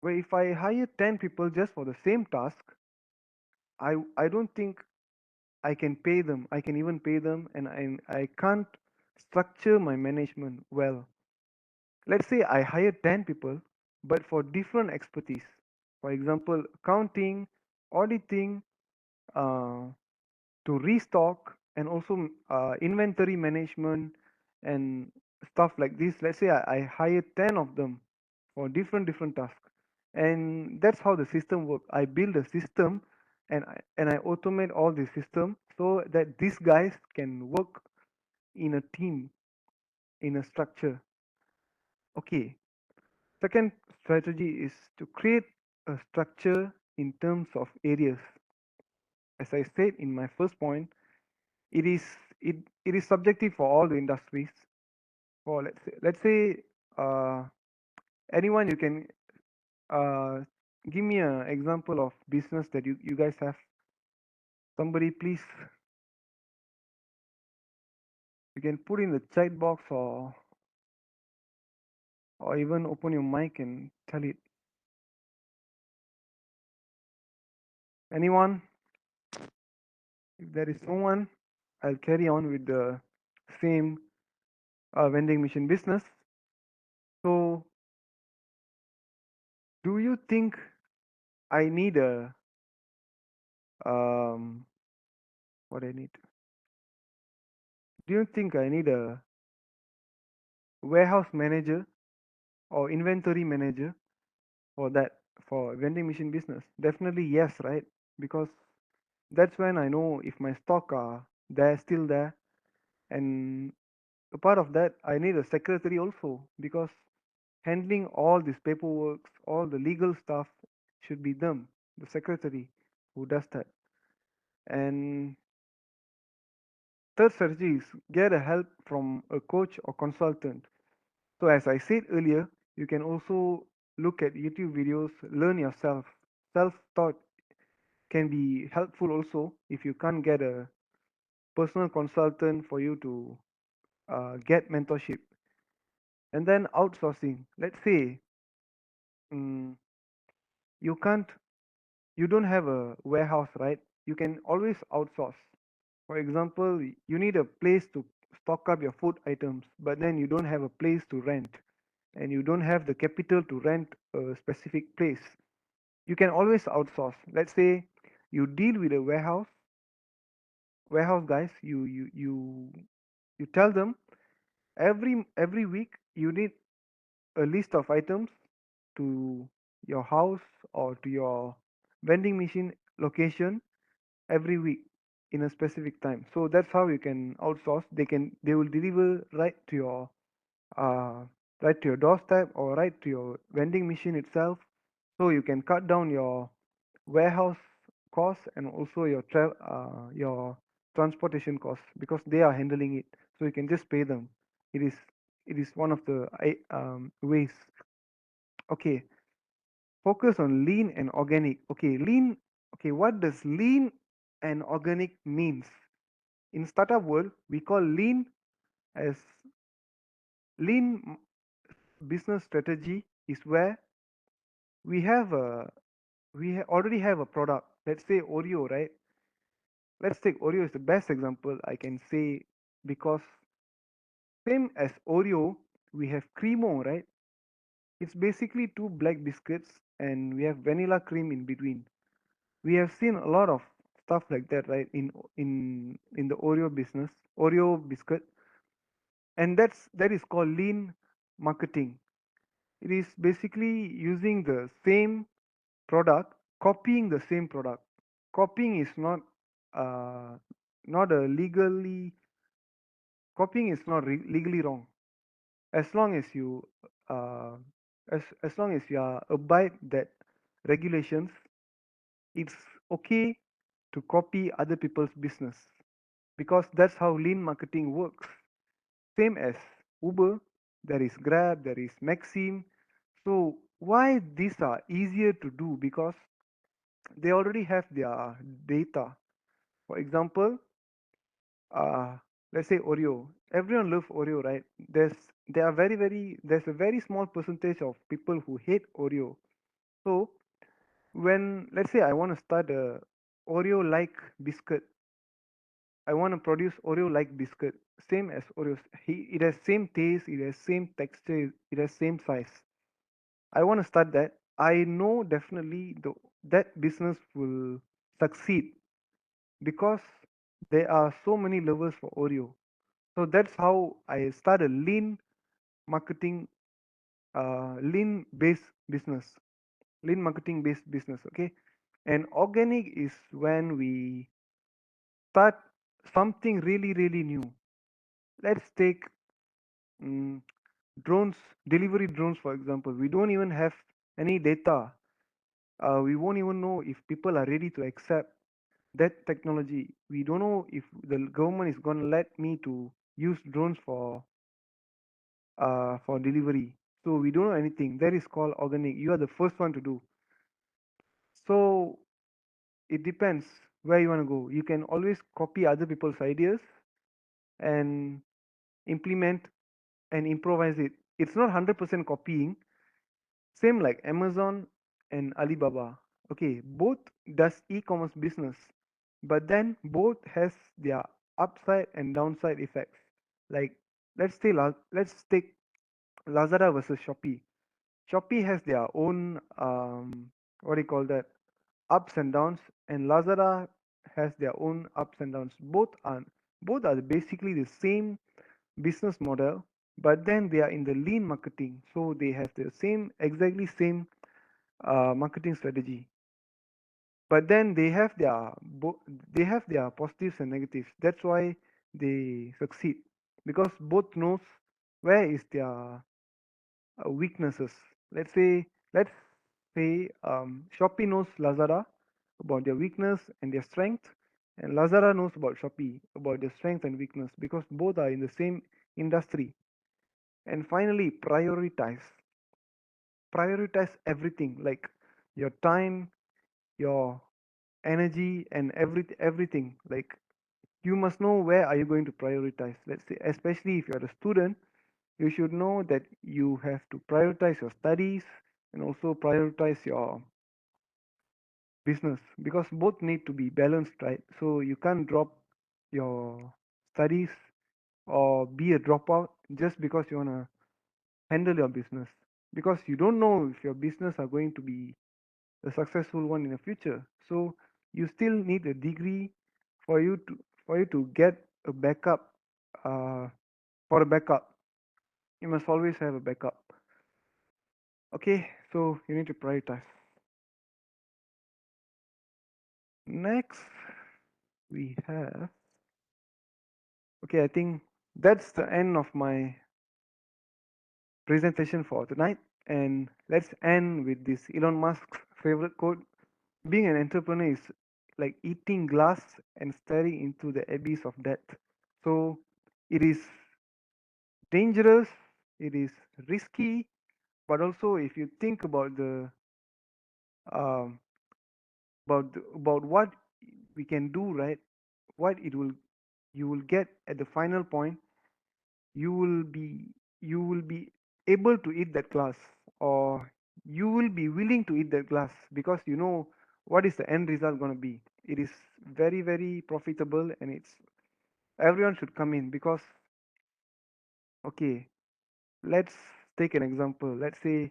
S2: But if I hire 10 people just for the same task, I don't think I can pay them. I can even pay them, and I can't structure my management well. Let's say I hire 10 people, but for different expertise. For example, accounting, auditing, uh, to restock, and also inventory management and stuff like this. Let's say I hire 10 of them for different tasks, and that's how the system works. I build a system, and I automate all the system so that these guys can work in a team, in a structure. Okay, second strategy is to create a structure in terms of areas. As I said in my first point, it is it is subjective for all the industries. For let's say uh, anyone, you can give me an example of business that you guys have. Somebody please, you can put in the chat box or or even open your mic and tell it. Anyone? If there is no one, I'll carry on with the same vending machine business. So, do you think I need a um what I need? Do you think I need a warehouse manager or inventory manager for that, for vending machine business? Definitely yes, right? Because that's when I know if my stock are there, still there, and a part of that I need a secretary also, because handling all this paperwork, all the legal stuff should be them, the secretary who does that. And third strategy is get a help from a coach or consultant. So as I said earlier, you can also look at YouTube videos, learn yourself. Self-taught can be helpful also if you can't get a personal consultant for you to get mentorship. And then outsourcing. Let's say mm, you can't, you don't have a warehouse, right? You can always outsource. For example, you need a place to stock up your food items, but then you don't have a place to rent, and you don't have the capital to rent a specific place. You can always outsource. Let's say you deal with a warehouse guys. You tell them every week you need a list of items to your house or to your vending machine location every week in a specific time. So that's how you can outsource. They will deliver uh right to your doorstep or right to your vending machine itself. So you can cut down your warehouse costs and also your transportation costs, because they are handling it. So you can just pay them. It is one of the ways. Okay, focus on lean and organic. Okay, lean. Okay, what does lean and organic means? In startup world, we call lean as lean business strategy is where we have a already have a product. Let's say Oreo, right? Let's take Oreo as the best example I can say, because same as Oreo, we have Cremo, right? It's basically two black biscuits and we have vanilla cream in between. We have seen a lot of stuff like that, right? In the Oreo business, Oreo biscuit, and that is called lean marketing. It is basically using the same product, copying the same product. Copying is uh, not a legally copying is not legally wrong, as long as you uh, as long as you are abide that regulations. It's okay to copy other people's business, because that's how lean marketing works. Same as Uber, there is Grab, there is Maxim. So why these are easier to do? Because they already have their data. For example, uh, let's say Oreo. Everyone loves Oreo, right? There's a very small percentage of people who hate Oreo. So when, let's say, I want to start a Oreo like biscuit, I want to produce Oreo like biscuit, same as Oreos. It has same taste, it has same texture, it has same size. I want to start that. I know definitely that business will succeed, because there are so many lovers for Oreo. So that's how I start a marketing, lean based business, lean marketing based business. Okay, and organic is when we start something really really new. Let's take mm, drones, delivery drones, for example. We don't even have any data. We won't even know if people are ready to accept that technology. We don't know if the government is going to let me to use drones for delivery. So we don't know anything. That is called organic. You are the first one to do. So it depends where you want to go. You can always copy other people's ideas and implement and improvise it. it's not 100% copying. Same like Amazon and Alibaba. Okay, both does e-commerce business, but then both has their upside and downside effects. Like let's take Lazada versus Shopee. Shopee has their own what do you call that, ups and downs, and Lazada has their own ups and downs. Both are basically the same business model, but then they are in the lean marketing, so they have the same exactly same marketing strategy. But then they have their positives and negatives. That's why they succeed, because both knows where is their weaknesses. Let's say Shopee knows Lazada about their weakness and their strength, and Lazada knows about Shopee about their strength and weakness, because both are in the same industry. And finally, prioritize everything, like your time, your energy, and everything. Like, you must know where are you going to prioritize. Let's say, especially if you're a student, you should know that you have to prioritize your studies and also prioritize your business, because both need to be balanced, right? So you can't drop your studies or be a dropout just because you want to handle your business, because you don't know if your business are going to be a successful one in the future. So you still need a degree for you to get a backup. uh, for a backup, you must always have a backup. Okay, so you need to prioritize. Next, we have, okay, I think that's the end of my presentation for tonight. And let's end with this Elon Musk's favorite quote: being an entrepreneur is like eating glass and staring into the abyss of death. So it is dangerous, it is risky, but also if you think about the um, about what we can do, right? What it will you will get at the final point, you will be you will be able to eat that glass, or you will be willing to eat that glass, because you know what is the end result going to be. It is very very profitable, and it's everyone should come in, because okay, let's take an example. Let's say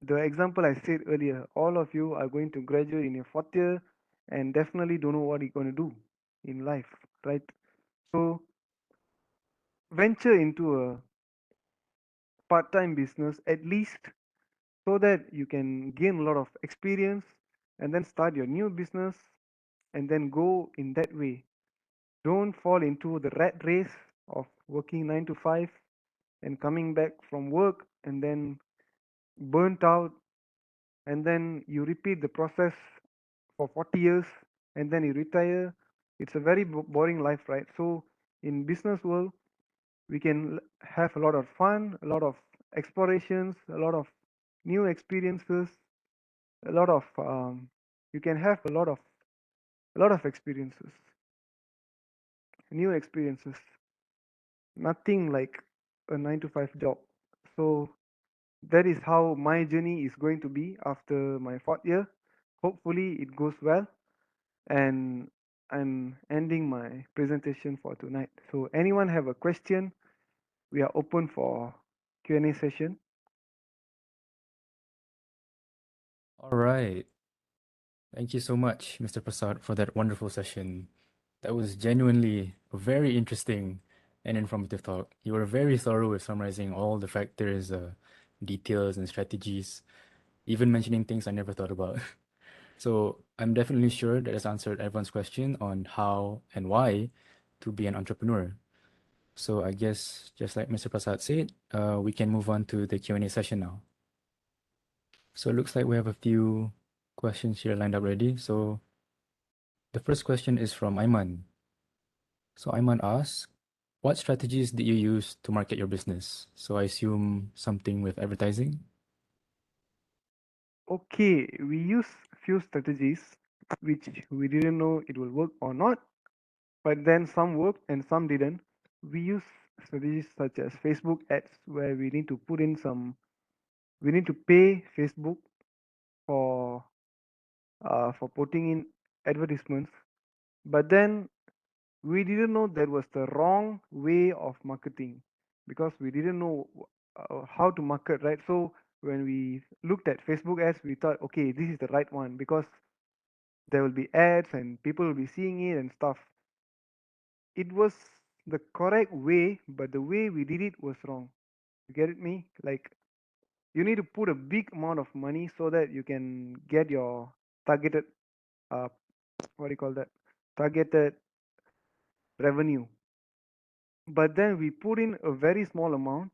S2: the example I said earlier, all of you are going to graduate in your fourth year and definitely don't know what you're going to do in life, right? So venture into a part-time business at least, so that you can gain a lot of experience and then start your new business and then go in that way. Don't fall into the rat race of working 9 to 5 and coming back from work and then burnt out, and then you repeat the process for 40 years and then you retire. It's a very boring life, right? So in business world, we can have a lot of fun, a lot of explorations, a lot of new experiences, a lot of you can have a lot of experiences, new experiences. Nothing like a 9 to 5 job. So that is how my journey is going to be after my fourth year. Hopefully it goes well, and I'm ending my presentation for tonight. So anyone have a question, we are open for Q&A session.
S1: All right. Thank you so much, Mr. Prasad, for that wonderful session. That was genuinely a very interesting and informative talk. You were very thorough with summarizing all the factors, details, and strategies, even mentioning things I never thought about. So I'm definitely sure that has answered everyone's question on how and why to be an entrepreneur. So I guess just like Mr. Prasad said, we can move on to the Q&A session now. So it looks like we have a few questions here lined up ready. So the first question is from Eiman. So Ayman asks, what strategies did you use to market your business? So I assume something with advertising.
S2: Okay, we use few strategies which we didn't know it will work or not, but then some worked and some didn't. We use strategies such as Facebook ads, where we need to pay Facebook for putting in advertisements. But then we didn't know that was the wrong way of marketing because we didn't know how to market, right? So when we looked at Facebook ads, we thought, okay, this is the right one because there will be ads and people will be seeing it and stuff. It was the correct way, but the way we did it was wrong. You get it me? Like you need to put a big amount of money so that you can get your targeted uh what do you call that? Targeted revenue. But then we put in a very small amount,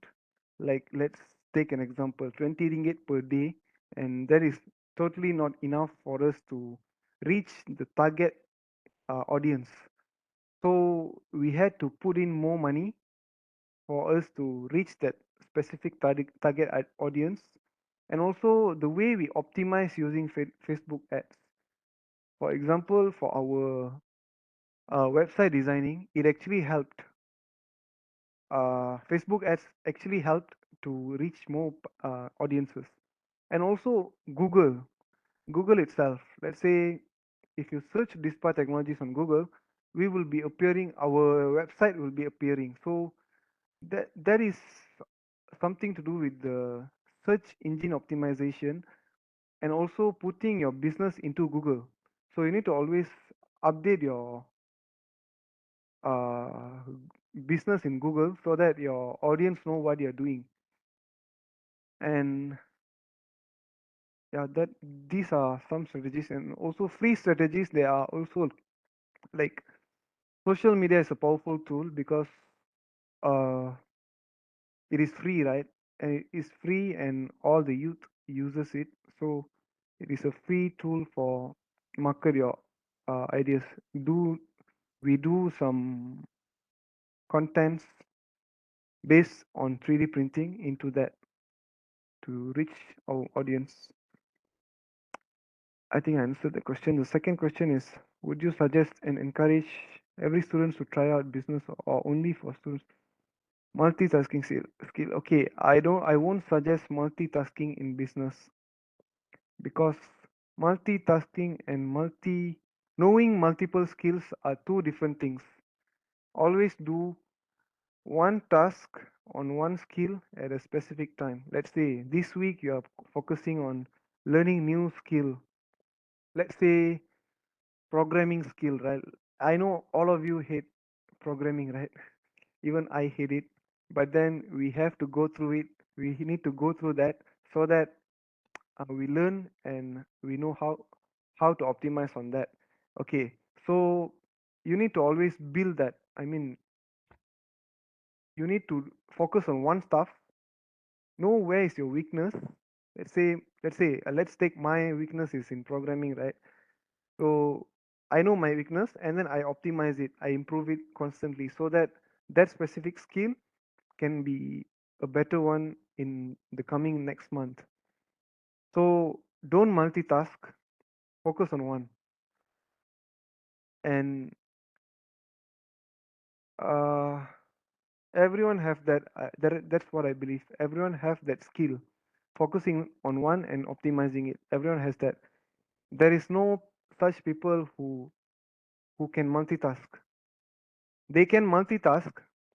S2: like let's take an example, 20 ringgit per day, and that is totally not enough for us to reach the target audience. So we had to put in more money for us to reach that specific target audience. And also the way we optimize using Facebook ads. For example, for our website designing, it actually helped. Facebook ads actually helped to reach more audiences. And also Google itself. Let's say if you search DISPAR technologies on Google, we will be appearing. Our website will be appearing. So that is something to do with the search engine optimization and also putting your business into Google. So you need to always update your uh, business in Google so that your audience know what you're doing. And yeah, that these are some strategies and also free strategies. They are also like social media is a powerful tool because uh, it is free, right? And it is free, and all the youth uses it. So it is a free tool for market your ideas. Do we do some contents based on 3D printing into that to reach our audience? I think I answered the question. The second question is, would you suggest and encourage every student to try out business or only for students? Multitasking skill. Okay, I won't suggest multitasking in business because multitasking and knowing multiple skills are two different things. Always do one task on one skill at a specific time. Let's say this week you are focusing on learning new skill. Let's say programming skill, right? I know all of you hate programming, right? Even I hate it, but then we have to go through it. We need to go through that so that we learn and we know how to optimize on that. Okay, so you need to always build that. I mean, you need to focus on one stuff. Know where is your weakness. Let's take my weakness is in programming, right? So I know my weakness and then I optimize it. I improve it constantly so that that specific skill can be a better one in the coming next month. So don't multitask, focus on one. And uh, everyone have that's what I believe. Everyone have that skill, focusing on one and optimizing it. Everyone has that. There is no such people who can multitask. They can multitask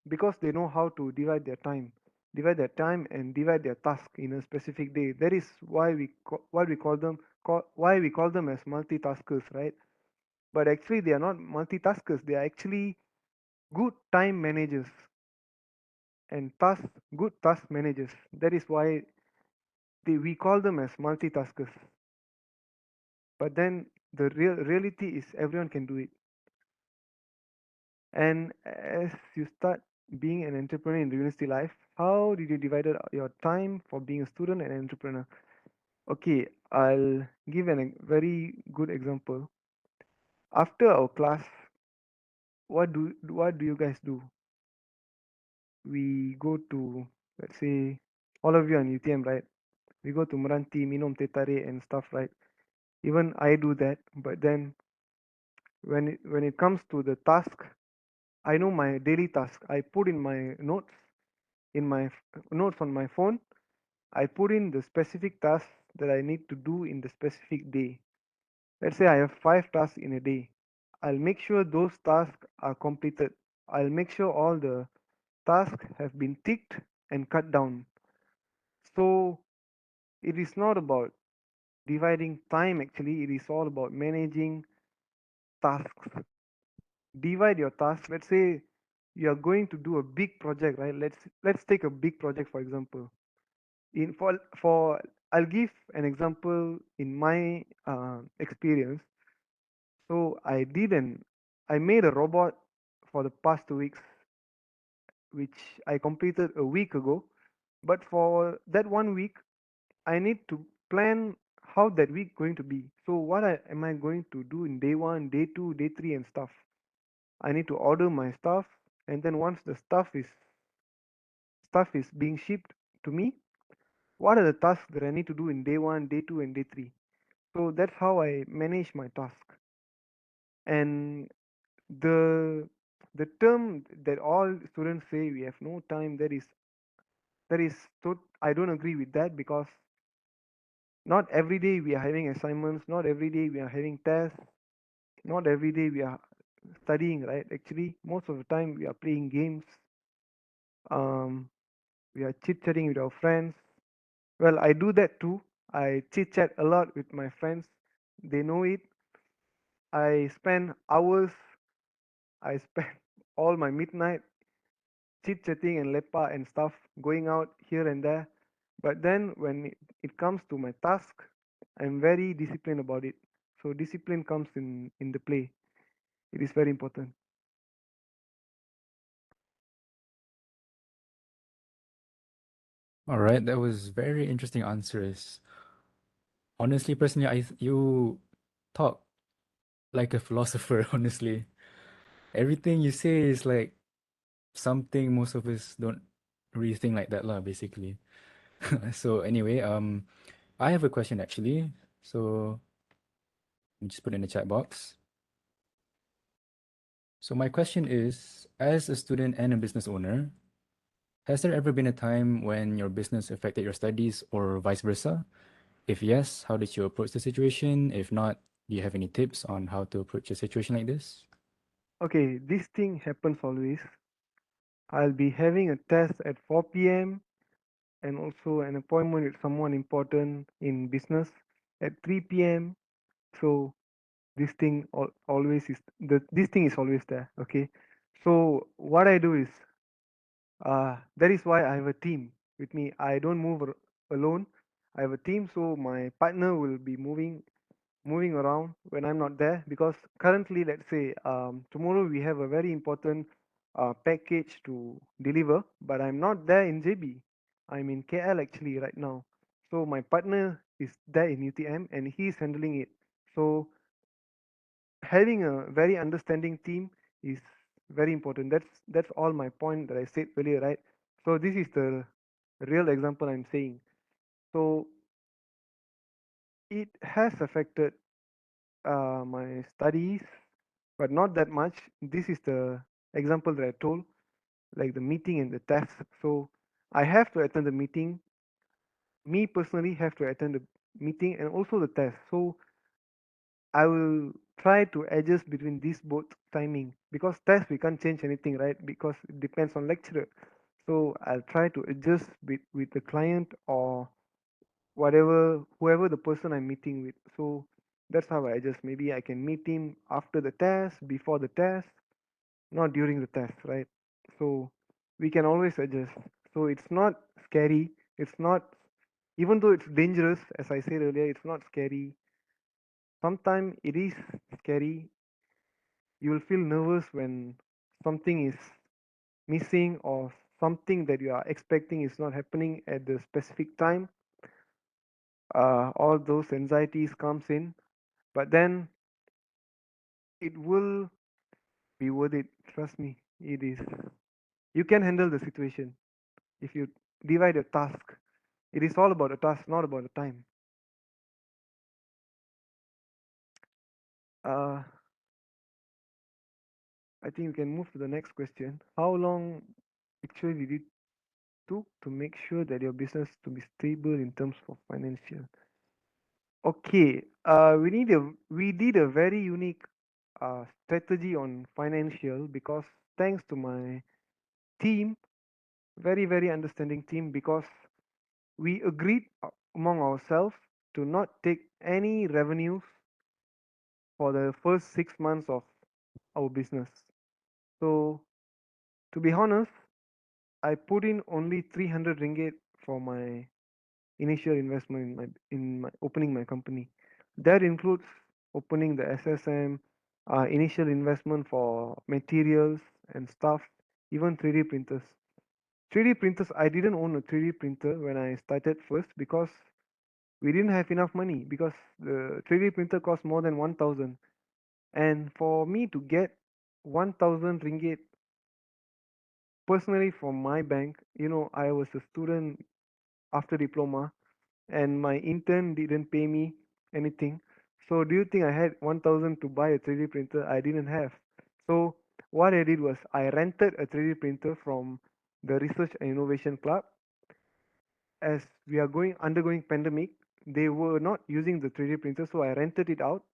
S2: because they know how to divide their time and divide their task in a specific day. That is why why we call them as multitaskers, right? But actually, they are not multitaskers. They are actually good time managers and good task managers. That is why we call them as multitaskers. But then the reality is everyone can do it. And as you start being an entrepreneur in the university life, how did you divide your time for being a student and an entrepreneur? Okay, I'll give very good example. After our class, what do you guys do? We go to, let's say, all of you on UTM, right? We go to Meranti, minum teh tarik and stuff, right? Even I do that, but then when it comes to the task, I know my daily task. I put in my notes, in my notes on my phone. I put in the specific tasks that I need to do in the specific day. Let's say I have 5 tasks in a day. I'll make sure those tasks are completed. I'll make sure all the tasks have been ticked and cut down. So it is not about dividing time actually, it is all about managing tasks. Divide your tasks. Let's say you are going to do a big project, right? Let's take a big project for example. In for I'll give an example in my experience. So I made a robot for the past 2 weeks, which I completed a week ago. But for that 1 week, I need to plan how that week going to be. So am I going to do in day one, day two, day three, and stuff? I need to order my stuff, and then once the stuff is being shipped to me, what are the tasks that I need to do in day one, day two, and day three? So that's how I manage my task. And the the term that all students say we have no time, I don't agree with that, because not every day we are having assignments, not every day we are having tests, not every day we are studying, right? Actually, most of the time we are playing games, um, we are chit chatting with our friends. Well, I do that too. I chit chat a lot with my friends. They know it. I spend hours, I spend all my midnight chit chatting and lepa and stuff, going out here and there. But then when it comes to my task, I'm very disciplined about it. So discipline comes in the play. It is very important.
S1: All right, that was very interesting answers. Honestly, personally, you talk like a philosopher, honestly. Everything you say is like something most of us don't really think like that lah, basically. So anyway, I have a question actually. So let me just put it in the chat box. So my question is, as a student and a business owner, has there ever been a time when your business affected your studies or vice versa? If yes, how did you approach the situation? If not, do you have any tips on how to approach a situation like this?
S2: Okay, this thing happens always. I'll be having a test at 4 p.m. and also an appointment with someone important in business at 3 p.m. So this thing is always there. Okay, so what I do is that is why I have a team with me. I don't move alone. I have a team, so my partner will be moving around when I'm not there, because currently, let's say tomorrow we have a very important package to deliver, but I'm not there in JB. I'm in KL actually right now. So my partner is there in UTM and he's handling it. So having a very understanding team is very important. That's all my point that I said earlier, right? So this is the real example I'm saying. So it has affected my studies, but not that much. This is the example that I told, like the meeting and the test. So I have to attend the meeting. Me personally have to attend the meeting and also the test. So I will try to adjust between these both timing, because test we can't change anything, right? Because it depends on lecturer. So I'll try to adjust with the client or whoever the person I'm meeting with. So that's how I adjust. Maybe I can meet him after the test, before the test, not during the test, right? So we can always adjust. So it's not scary. It's not, even though it's dangerous, as I said earlier, it's not scary. Sometimes it is scary. You will feel nervous when something is missing or something that you are expecting is not happening at the specific time. All those anxieties comes in, but then it will be worth it. Trust me, it is. You can handle the situation if you divide your task. It is all about the task, not about the time. Uh, I think we can move to the next question. How long actually did it took to make sure that your business to be stable in terms of financial? Okay, we did a very unique strategy on financial because thanks to my team, very understanding team, because we agreed among ourselves to not take any revenues for the first 6 months of our business. So to be honest, I put in only 300 ringgit for my initial investment in my opening my company. That includes opening the SSM, initial investment for materials and stuff, even 3D printers. 3D printers, I didn't own a 3D printer when I started first because we didn't have enough money because the 3D printer cost more than 1000. And for me to get 1000 ringgit personally from my bank, I was a student after diploma and my intern didn't pay me anything. So do you think I had 1000 to buy a 3D printer? I didn't have. So what I did was I rented a 3D printer from the Research and Innovation Club. As we are going undergoing pandemic, they were not using the 3D printer, so I rented it out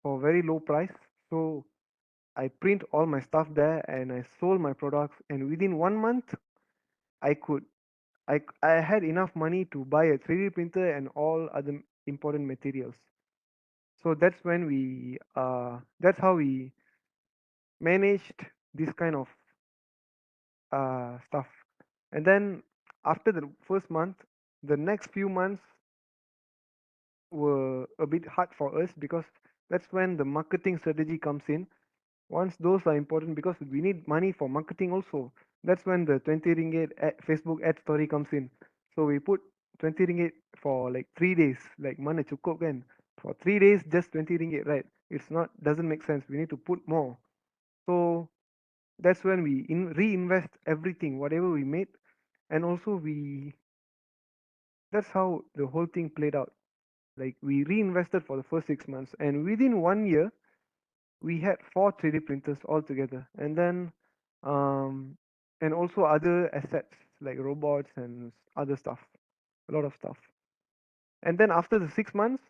S2: for very low price. So I print all my stuff there and I sold my products, and within 1 month I could I had enough money to buy a 3D printer and all other important materials. So that's how we managed this kind of stuff. And then after the first month, the next few months were a bit hard for us because that's when the marketing strategy comes in. Once those are important because we need money for marketing also. That's when the 20 ringgit Facebook ad story comes in. So we put 20 ringgit for like 3 days, like mana cukup kan. For 3 days, just 20 ringgit, right? It's not, doesn't make sense. We need to put more. So that's when we reinvest everything, whatever we made. And also that's how the whole thing played out. Like we reinvested for the first 6 months, and within 1 year, we had four 3D printers altogether, and then and also other assets like robots and other stuff, a lot of stuff. And then after the 6 months,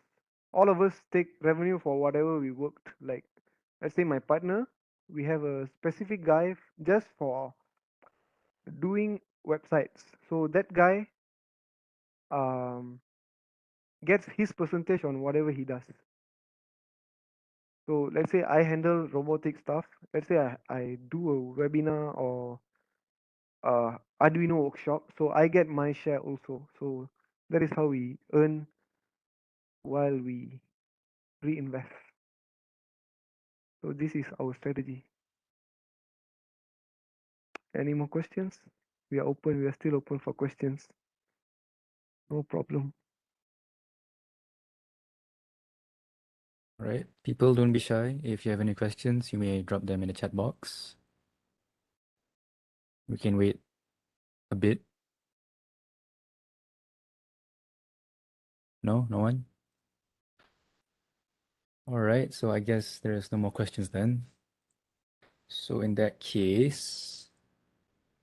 S2: all of us take revenue for whatever we worked. Like let's say my partner, we have a specific guy just for doing websites. So that guy um, gets his percentage on whatever he does. So let's say I handle robotic stuff. Let's say I do a webinar or Arduino workshop, so I get my share also. So that is how we earn while we reinvest. So this is our strategy. Any more questions? We are open. We are still open for questions. No problem.
S1: All right, people, don't be shy. If you have any questions, you may drop them in the chat box. We can wait a bit. No, no one? All right, so I guess there's no more questions then. So in that case,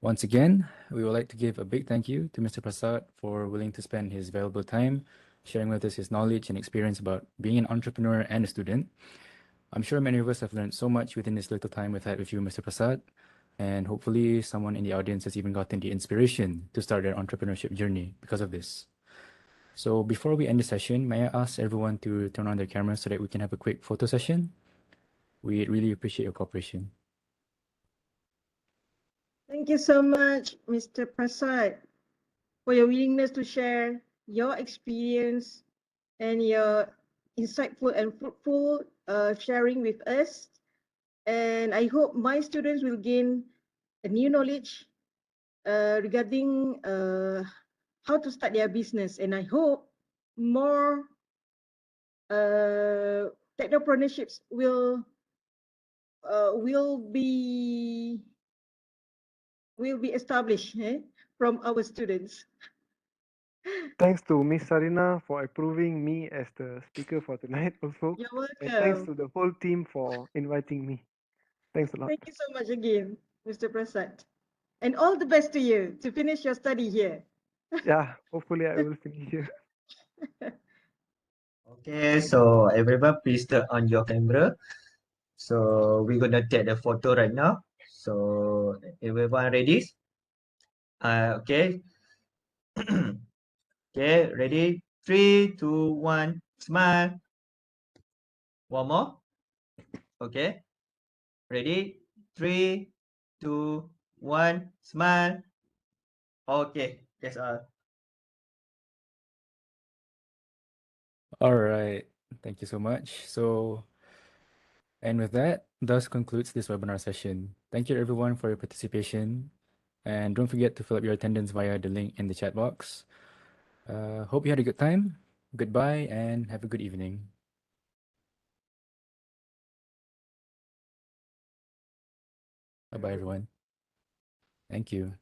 S1: once again, we would like to give a big thank you to Mr. Prasad for willing to spend his valuable time sharing with us his knowledge and experience about being an entrepreneur and a student. I'm sure many of us have learned so much within this little time we've had with you, Mr. Prasad, and hopefully someone in the audience has even gotten the inspiration to start their entrepreneurship journey because of this. So before we end the session, may I ask everyone to turn on their cameras so that we can have a quick photo session? We'd really appreciate your cooperation.
S3: Thank you so much, Mr. Prasad, for your willingness to share your experience and your insightful and fruitful sharing with us. And I hope my students will gain a new knowledge regarding how to start their business. And I hope more technopreneurship will be established from our students.
S2: Thanks to Miss Sarina for approving me as the speaker for tonight also.
S3: You're
S2: And thanks
S3: welcome.
S2: to the whole team for inviting me. Thanks a lot.
S3: Thank you so much again, Mr. Prasad. And all the best to you to finish your study here.
S2: Yeah, hopefully I will finish here.
S4: Okay, so everyone please turn on your camera. So we're gonna take the photo right now. So everyone ready? Okay. Okay, ready? 3, 2, 1, smile. One more. Okay. Ready? 3, 2, 1, smile. Okay, that's all.
S1: All right. Thank you so much. And with that, thus concludes this webinar session. Thank you everyone for your participation. And don't forget to fill up your attendance via the link in the chat box. Hope you had a good time. Goodbye and have a good evening. Bye-bye, everyone. Thank you.